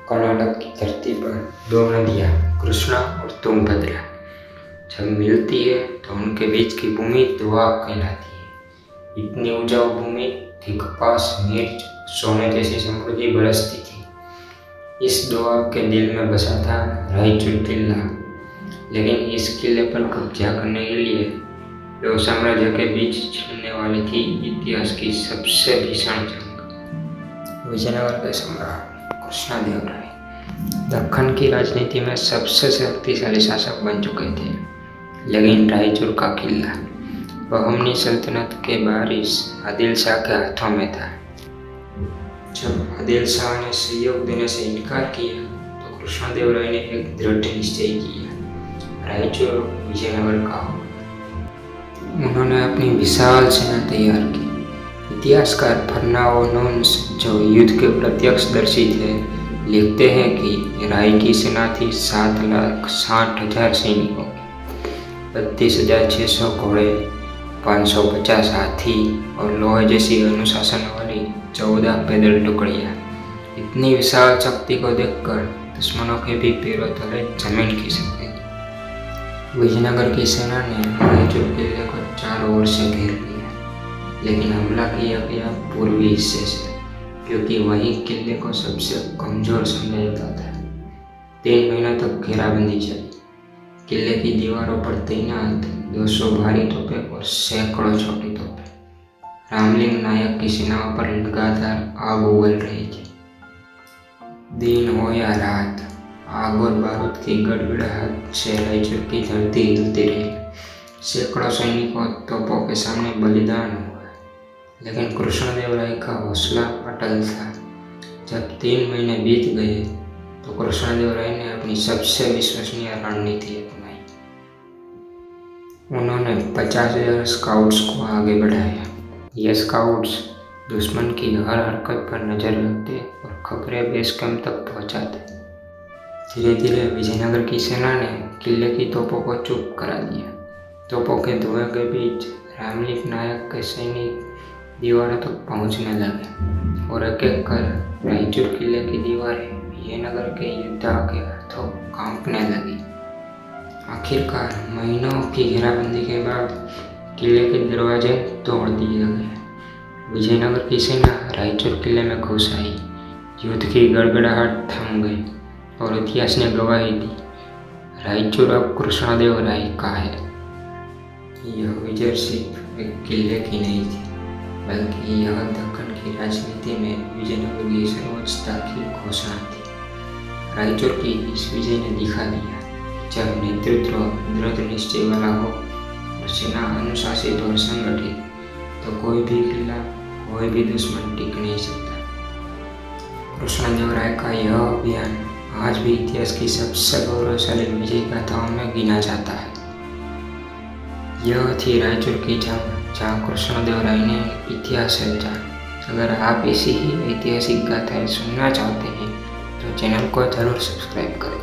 कर्नाटक की धरती पर दो नदियाँ कृष्णा और तुंगभद्रा जब मिलती है तो उनके बीच की भूमि दोआब कहलाती है। इतनी उपजाऊ भूमि थी, कपास, मिर्च, सोने जैसी समृद्धि बरसती थी। इस दोआब के दिल में बसा था रायचूर किला, लेकिन इस किले पर कब्जा करने के लिए दो साम्राज्य के बीच छिड़ने वाली थी इतिहास की सबसे भीषण जंग। विजयनगर के सम्राट कृष्णदेवराय दक्कन की राजनीति में सबसे शक्तिशाली शासक बन चुके थे, लेकिन रायचूर का किला बहमनी सल्तनत के वारिस आदिल शाह के हाथों में था। जब आदिल शाह ने सहयोग देने से इनकार किया तो कृष्णदेवराय ने एक दृढ़ निश्चय किया, रायचूर विजयनगर का होगा। उन्होंने अपनी विशाल सेना तैयार की। इतिहासकार फर्नाओ नोन्स, जो युद्ध के प्रत्यक्षदर्शी थे, लिखते हैं कि राय की सेना थी 7,60,000 सैनिकों की, 32,600 घोड़े, 550 हाथी और लोहे जैसी अनुशासन वाली 14 पैदल टुकड़ियाँ। इतनी विशाल शक्ति को देखकर दुश्मनों के भी पैरों तले जमीन खिसक गई। विजयनगर की सेना ने रायचूर किले को चारों ओर से घेर लिया, लेकिन हमला किया गया पूर्वी हिस्से से, क्योंकि वही किले को सबसे कमजोर समझा जाता था। 3 महीनों तक घेराबंदी चली। किले की दीवारों पर तैनात 200 भारी तोपें और सैकड़ों छोटी तोपें रामलिंग नायक की सेनाओं पर लगातार आग उगल रही थी। दिन हो या रात, आग और बारूद की गड़गड़ाहट से रायचूर की धरती हिलती रही। सैकड़ों सैनिकों तोपों के सामने बलिदान हुआ, लेकिन कृष्णदेवराय का हौसला अटल था। जब 3 महीने बीत गए तो कृष्णदेवराय ने अपनी सबसे विश्वसनीय रणनीति अपनाई। उन्होंने 50,000 स्काउट्स को आगे बढ़ाया। ये स्काउट्स दुश्मन की हर हरकत पर नजर रखते और खबरें बेस कैंप तक पहुंचाते। धीरे धीरे विजयनगर की सेना ने किले की तोपों को चुप करा दिया। तोपों के धुएं के बीच रामलिंग नायक के सैनिक दीवारों तक पहुंचने लगे और एक एक कर रायचूर किले की दीवारें विजयनगर के योद्धाओं के हाथों कांपने लगी। आखिरकार महीनों की घेराबंदी के बाद किले के दरवाजे तोड़ दिए गए। विजयनगर की सेना रायचूर किले में घुस आई। युद्ध की गड़गड़ाहट थम गई और इतिहास ने गवाही दी, रायचूर अब कृष्णदेवराय का है। यह विजय सिर्फ एक किले की नहीं थी, बल्कि यह दक्कन की राजनीति में विजयनगर की सर्वोच्चता की घोषणा थी। रायचूर की इस विजय ने दिखा दिया, जब नेतृत्व दृढ़ निश्चय वाला हो और सेना अनुशासित और संगठित, तो कोई भी किला, कोई भी दुश्मन टिक नहीं सकता। कृष्णदेवराय का यह अभियान आज भी इतिहास की सबसे गौरवशाली विजय गाथाओं में गिना जाता है। यह थी रायचूर की जंग, जहाँ कृष्णदेवराय ने इतिहास रचा। अगर आप ऐसी ही ऐतिहासिक गाथाएं सुनना चाहते हैं तो चैनल को जरूर सब्सक्राइब करें।